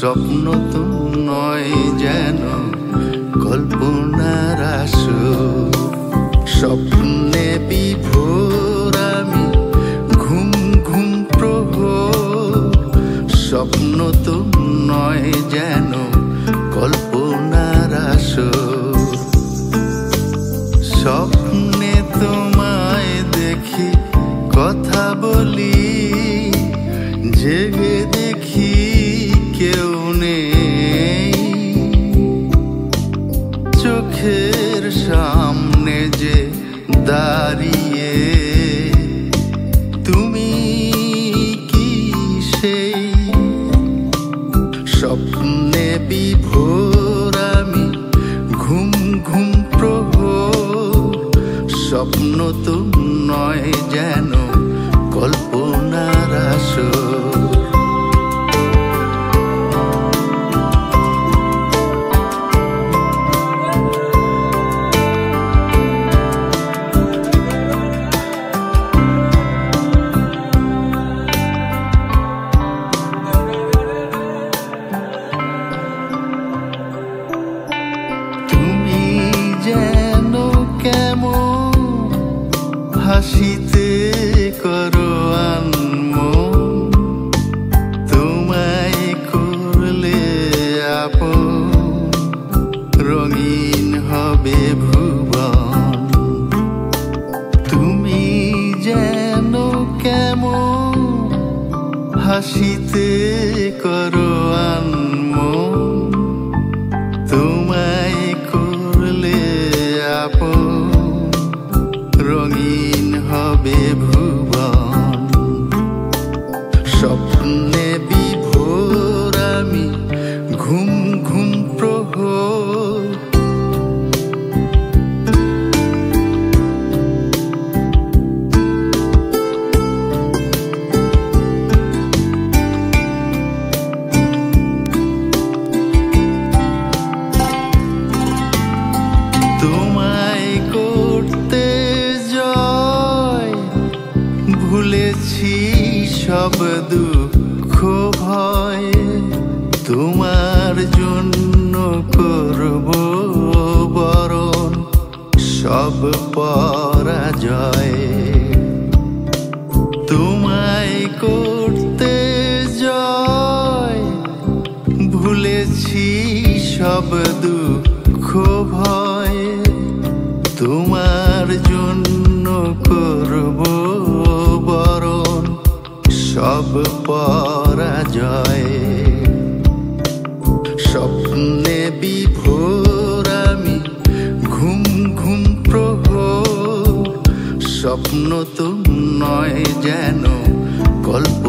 স্বপ্ন তো নয় যেন কল্পনার আসর। স্বপ্নে বিভোর আমি ঘুম ঘুম প্রহর। স্বপ্ন তো নয় যেন কল্পনার আসর। স্বপ্নে তোমায় দেখি কথা বলি, জেগে দেখি কেউ নেই। চোখের সামনে যে দাঁড়িয়ে তুমি কি সেই? স্বপ্নে বিভোর আমি ঘুম ঘুম প্রহর। স্বপ্ন তো নয় যেন কল্পনার আসর। হাসিতে করো আনমন, তোমায় করলে আপন। রঙিন হবে ভুবন। তুমি যেন কেমন হাসিতে করো আনমন, তোমায় করলে আপন। রঙিন হবে ভুবন। স্বপ্নে বিভোর আমি ঘুম ঘুম প্রহর। তোমায় করতে ভুলেছি সব দুঃখ ভয়। তোমার জন্য করব বরণ সব পরাজয়। তোমায় করতে জয় ভুলেছি সব দুঃখ ভয়। তোমার জন্য করব বরণ সব পরাজয়। স্বপ্নে বিভোর আমি ঘুম ঘুম প্রহর। স্বপ্ন তো নয় যেন কল্পনা।